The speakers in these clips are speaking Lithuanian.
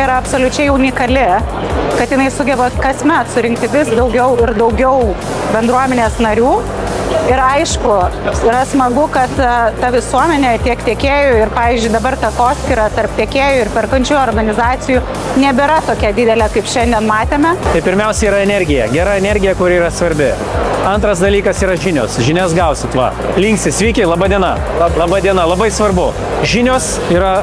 yra absoliučiai unikali, kad jinai sugeba kasmet surinkti vis daugiau ir daugiau bendruomenės narių. Ir aišku, yra smagu, kad ta visuomenė tiek tiekėjų ir, pavyzdžiui, dabar takoskyra tarp tiekėjų ir perkančių organizacijų nebėra tokia didelė, kaip šiandien matėme. Tai pirmiausia yra energija, gera energija, kuri yra svarbi. Antras dalykas yra žinios. Žinias gausit, va. Linksi, sveiki, laba diena. Laba diena, labai svarbu. Žinios yra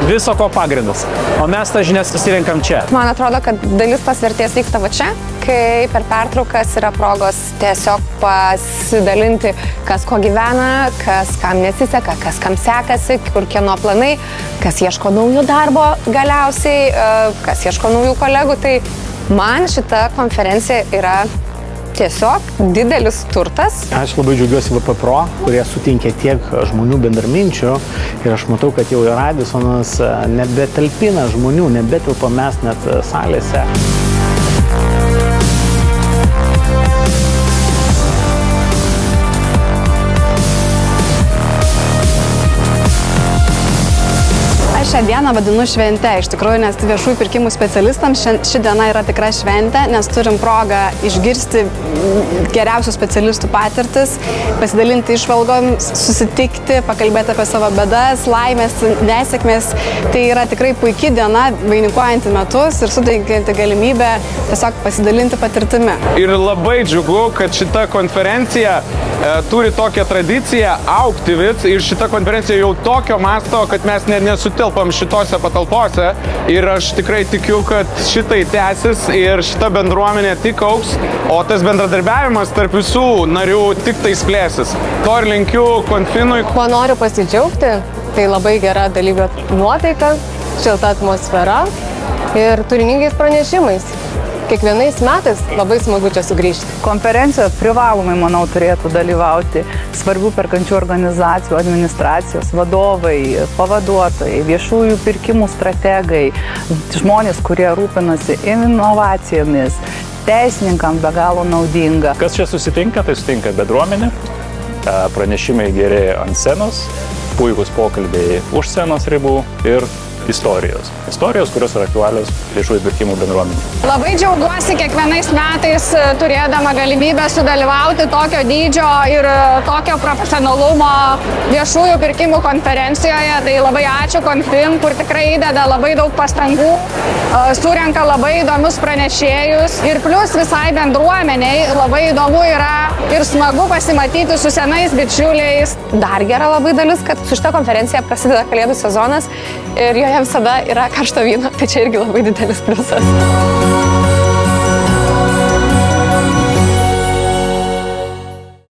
viso ko pagrindas, o mes tą žinias susirinkam čia. Man atrodo, kad dalis tos vertės vyksta va čia, kai per pertraukas yra progos tiesiog pasidalinti, kas ko gyvena, kas kam nesiseka, kas kam sekasi, kur kieno planai, kas ieško naujo darbo galiausiai, kas ieško naujų kolegų. Tai man šita konferencija yra tiesiog didelis turtas. Aš labai džiaugiuosi VP Pro, kurie sutinkė tiek žmonių bendraminčių ir aš matau, kad jau Radisonas nebetalpina žmonių, nebetilpa mes net salėse. Šią dieną vadinu švente, iš tikrųjų, nes viešųjų pirkimų specialistams ši diena yra tikra šventė, nes turim progą išgirsti geriausių specialistų patirtis, pasidalinti išvalgom, susitikti, pakalbėti apie savo bėdas, laimės, nesėkmės. Tai yra tikrai puikia diena, vainikuojanti metus ir suteikianti galimybę tiesiog pasidalinti patirtimi. Ir labai džiugu, kad šita konferencija turi tokią tradiciją augti vis ir šita konferencija jau tokio masto, kad mes nesutilpam šitose patalpose ir aš tikrai tikiu, kad šitai tęsis ir šita bendruomenė tik augs, o tas bendradarbiavimas tarp visų narių tik tai plėsis. To ir linkiu Konfinui. Kuo noriu pasidžiaugti, tai labai gera dalyvių nuotaika, šilta atmosfera ir turiningais pranešimais. Kiekvienais metais labai smagu čia sugrįžti. Konferencijoje privalomai, manau, turėtų dalyvauti svarbių perkančių organizacijų, administracijos vadovai, pavaduotojai, viešųjų pirkimų strategai, žmonės, kurie rūpinasi inovacijomis, teisininkams be galo naudinga. Kas čia susitinka, tai sutinka bendruomenė, pranešimai geri ant scenos, puikus pokalbiai už scenos ribų ir istorijos. Istorijos, kurios yra aktualios viešųjų pirkimų bendruomenė. Labai džiaugiuosi kiekvienais metais turėdama galimybę sudalyvauti tokio dydžio ir tokio profesionalumo viešųjų pirkimų konferencijoje. Tai labai ačiū Konfin, kur tikrai įdeda labai daug pastangų, surenka labai įdomius pranešėjus ir plus visai bendruomeniai labai įdomu yra ir smagu pasimatyti su senais bičiuliais. Dar gera labai dalis, kad su šita konferencija prasideda kalėdų sezonas ir joje visada yra karšto vyno, tai čia irgi labai didelis pliusas.